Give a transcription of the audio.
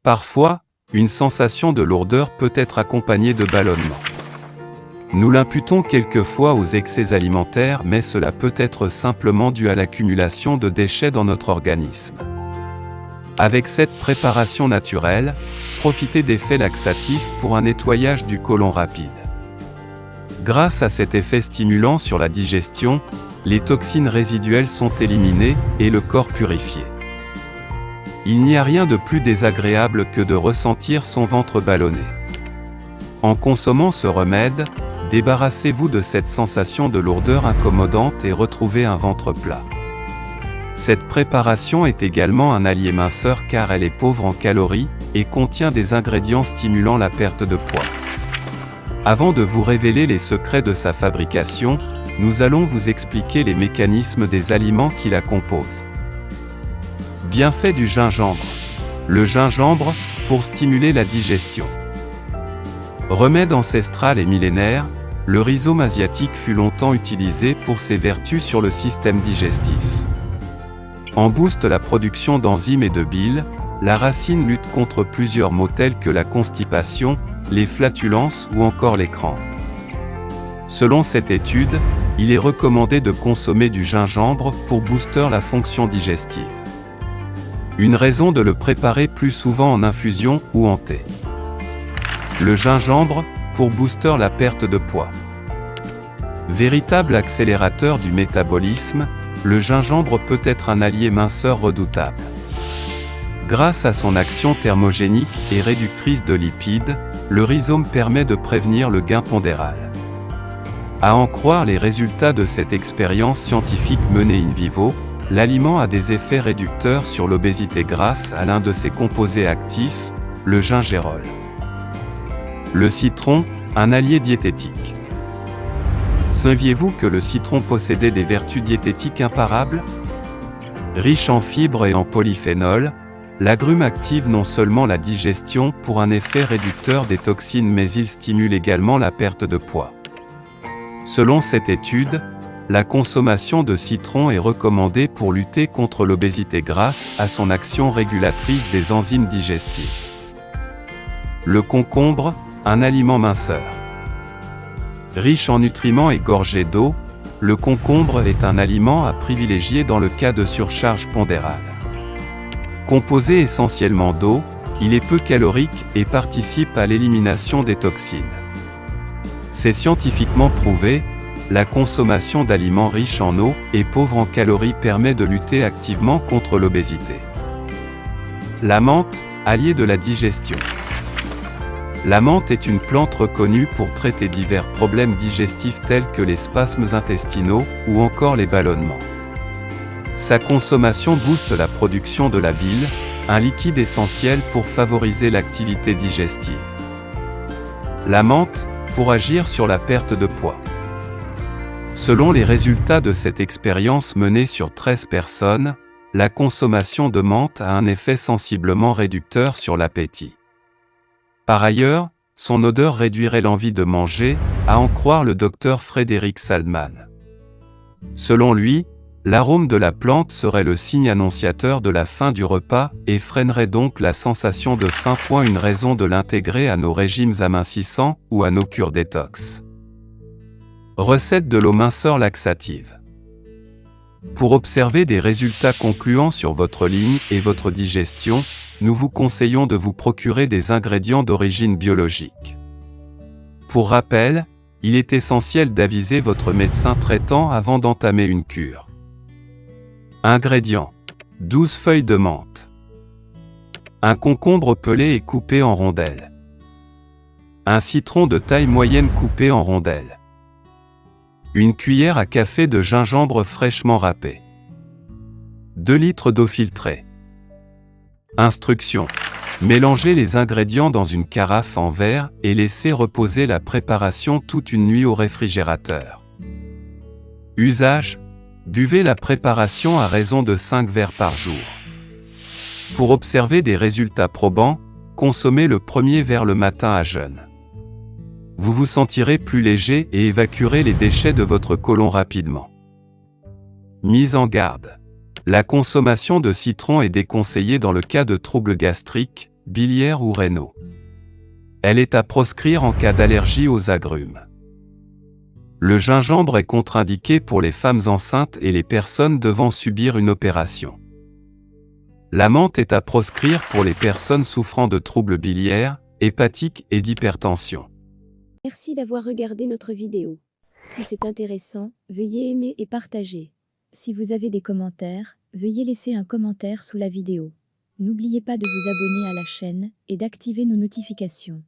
Parfois, une sensation de lourdeur peut être accompagnée de ballonnement. Nous l'imputons quelquefois aux excès alimentaires, mais cela peut être simplement dû à l'accumulation de déchets dans notre organisme. Avec cette préparation naturelle, profitez d'effets laxatifs pour un nettoyage du côlon rapide. Grâce à cet effet stimulant sur la digestion, les toxines résiduelles sont éliminées et le corps purifié. Il n'y a rien de plus désagréable que de ressentir son ventre ballonné. En consommant ce remède, débarrassez-vous de cette sensation de lourdeur incommodante et retrouvez un ventre plat. Cette préparation est également un allié minceur car elle est pauvre en calories et contient des ingrédients stimulant la perte de poids. Avant de vous révéler les secrets de sa fabrication, nous allons vous expliquer les mécanismes des aliments qui la composent. Bienfaits du gingembre. Le gingembre, pour stimuler la digestion. Remède ancestral et millénaire, le rhizome asiatique fut longtemps utilisé pour ses vertus sur le système digestif. En booste la production d'enzymes et de bile, la racine lutte contre plusieurs maux tels que la constipation, les flatulences ou encore les crampes. Selon cette étude, il est recommandé de consommer du gingembre pour booster la fonction digestive. Une raison de le préparer plus souvent en infusion ou en thé. Le gingembre, pour booster la perte de poids. Véritable accélérateur du métabolisme, le gingembre peut être un allié minceur redoutable. Grâce à son action thermogénique et réductrice de lipides, le rhizome permet de prévenir le gain pondéral. À en croire les résultats de cette expérience scientifique menée in vivo, l'aliment a des effets réducteurs sur l'obésité grâce à l'un de ses composés actifs, le gingérol. Le citron, un allié diététique. Saviez-vous que le citron possédait des vertus diététiques imparables ? Riche en fibres et en polyphénols, l'agrume active non seulement la digestion pour un effet réducteur des toxines mais il stimule également la perte de poids. Selon cette étude, la consommation de citron est recommandée pour lutter contre l'obésité grâce à son action régulatrice des enzymes digestives. Le concombre, un aliment minceur. Riche en nutriments et gorgé d'eau, le concombre est un aliment à privilégier dans le cas de surcharge pondérale. Composé essentiellement d'eau, il est peu calorique et participe à l'élimination des toxines. C'est scientifiquement prouvé, la consommation d'aliments riches en eau et pauvres en calories permet de lutter activement contre l'obésité. La menthe, allié de la digestion. La menthe est une plante reconnue pour traiter divers problèmes digestifs tels que les spasmes intestinaux ou encore les ballonnements. Sa consommation booste la production de la bile, un liquide essentiel pour favoriser l'activité digestive. La menthe, pour agir sur la perte de poids. Selon les résultats de cette expérience menée sur 13 personnes, la consommation de menthe a un effet sensiblement réducteur sur l'appétit. Par ailleurs, son odeur réduirait l'envie de manger, à en croire le docteur Frédéric Salman. Selon lui, l'arôme de la plante serait le signe annonciateur de la fin du repas et freinerait donc la sensation de faim. Une raison de l'intégrer à nos régimes amincissants ou à nos cures détox. Recette de l'eau minceur laxative. Pour observer des résultats concluants sur votre ligne et votre digestion, nous vous conseillons de vous procurer des ingrédients d'origine biologique. Pour rappel, il est essentiel d'aviser votre médecin traitant avant d'entamer une cure. Ingrédients. 12 feuilles de menthe. Un concombre pelé et coupé en rondelles. Un citron de taille moyenne coupé en rondelles. Une cuillère à café de gingembre fraîchement râpé. 2 litres d'eau filtrée. Instructions. Mélangez les ingrédients dans une carafe en verre et laissez reposer la préparation toute une nuit au réfrigérateur. Usage. Buvez la préparation à raison de 5 verres par jour. Pour observer des résultats probants, consommez le premier verre le matin à jeun. Vous vous sentirez plus léger et évacuerez les déchets de votre côlon rapidement. Mise en garde. La consommation de citron est déconseillée dans le cas de troubles gastriques, biliaire ou rénaux. Elle est à proscrire en cas d'allergie aux agrumes. Le gingembre est contre-indiqué pour les femmes enceintes et les personnes devant subir une opération. La menthe est à proscrire pour les personnes souffrant de troubles biliaires, hépatiques et d'hypertension. Merci d'avoir regardé notre vidéo. Si c'est intéressant, veuillez aimer et partager. Si vous avez des commentaires, veuillez laisser un commentaire sous la vidéo. N'oubliez pas de vous abonner à la chaîne et d'activer nos notifications.